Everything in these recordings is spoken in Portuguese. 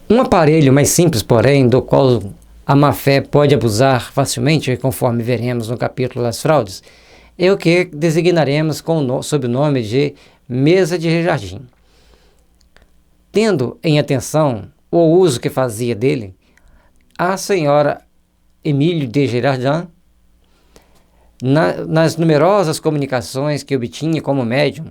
Um aparelho mais simples, porém, do qual a má-fé pode abusar facilmente, conforme veremos no capítulo das fraudes, é o que designaremos sob o nome de mesa de jardim. Tendo em atenção o uso que fazia dele, a senhora Emílio de Girardin, nas numerosas comunicações que obtinha como médium,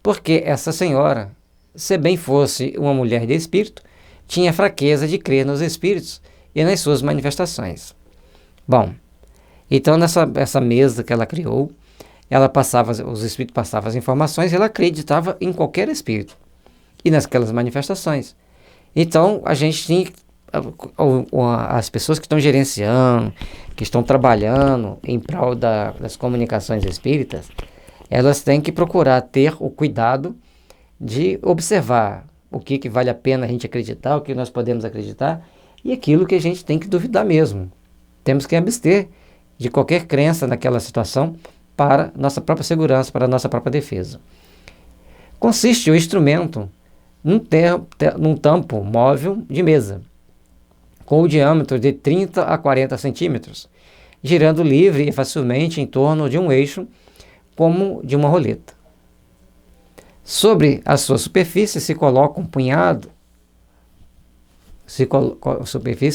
porque essa senhora, se bem fosse uma mulher de espírito, tinha fraqueza de crer nos espíritos e nas suas manifestações. Bom, então essa mesa que ela criou, os espíritos passavam as informações e ela acreditava em qualquer espírito e nasquelas manifestações. Então a gente tinha as pessoas que estão gerenciando, que estão trabalhando em prol das comunicações espíritas, elas têm que procurar ter o cuidado de observar o que vale a pena a gente acreditar, o que nós podemos acreditar e aquilo que a gente tem que duvidar mesmo. Temos que abster de qualquer crença naquela situação para nossa própria segurança, para nossa própria defesa. Consiste o instrumento num tampo móvel de mesa, com o diâmetro de 30 a 40 centímetros, girando livre e facilmente em torno de um eixo, como de uma roleta. Sobre a sua superfície se coloca um punhado,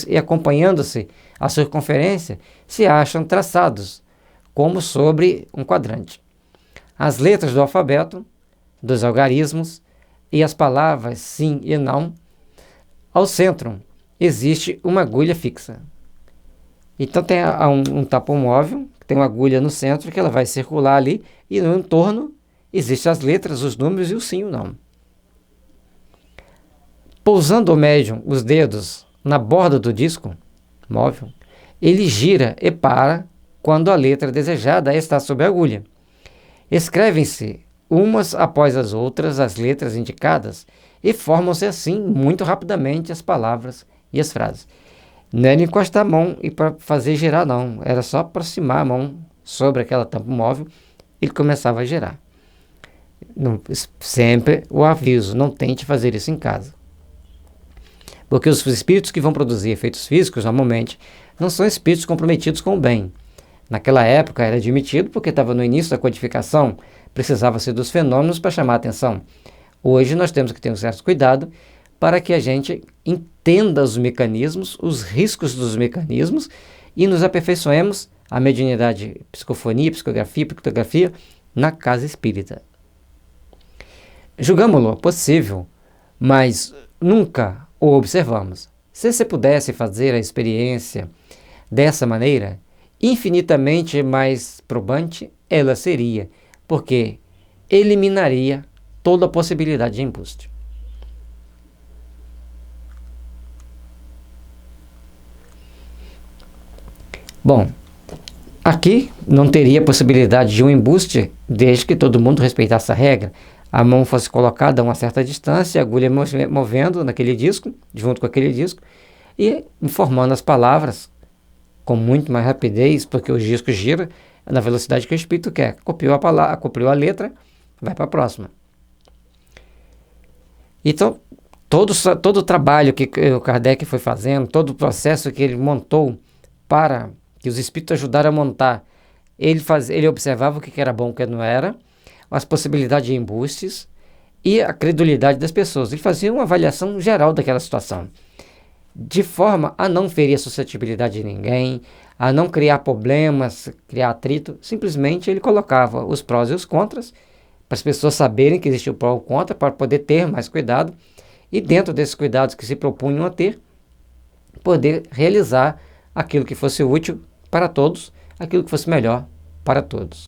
e acompanhando-se a circunferência, se acham traçados, como sobre um quadrante, as letras do alfabeto, dos algarismos e as palavras sim e não. Ao centro existe uma agulha fixa. Então tem um tampo móvel, que tem uma agulha no centro, que ela vai circular ali, e no entorno existem as letras, os números e o sim e o não. Pousando o médium os dedos na borda do disco móvel, ele gira e para quando a letra desejada está sob a agulha. Escrevem-se umas após as outras as letras indicadas e formam-se assim muito rapidamente as palavras e as frases. Não era encostar a mão e para fazer girar, não. Era só aproximar a mão sobre aquela tampa móvel e ele começava a girar. Sempre o aviso, não tente fazer isso em casa. Porque os espíritos que vão produzir efeitos físicos, normalmente, não são espíritos comprometidos com o bem. Naquela época era admitido porque estava no início da codificação, precisava-se dos fenômenos para chamar a atenção. Hoje nós temos que ter um certo cuidado para que a gente entenda os mecanismos, os riscos dos mecanismos e nos aperfeiçoemos a mediunidade, psicofonia, psicografia, pictografia na casa espírita. Julgamo-lo possível, mas nunca o observamos. Se você pudesse fazer a experiência dessa maneira, infinitamente mais probante ela seria, porque eliminaria toda a possibilidade de embuste. Bom, aqui não teria possibilidade de um embuste desde que todo mundo respeitasse a regra. A mão fosse colocada a uma certa distância, a agulha movendo naquele disco, junto com aquele disco, e informando as palavras com muito mais rapidez, porque o disco gira na velocidade que o espírito quer. Copiou a palavra, copiou a letra, vai para a próxima. Então, todo o trabalho que o Kardec foi fazendo, todo o processo que ele montou para que os espíritos ajudaram a montar, ele observava o que era bom e o que não era, as possibilidades de embustes e a credulidade das pessoas. Ele fazia uma avaliação geral daquela situação, de forma a não ferir a suscetibilidade de ninguém, a não criar problemas, criar atrito. Simplesmente ele colocava os prós e os contras, para as pessoas saberem que existia o pró e o contra, para poder ter mais cuidado, e dentro desses cuidados que se propunham a ter, poder realizar aquilo que fosse útil para todos, aquilo que fosse melhor para todos.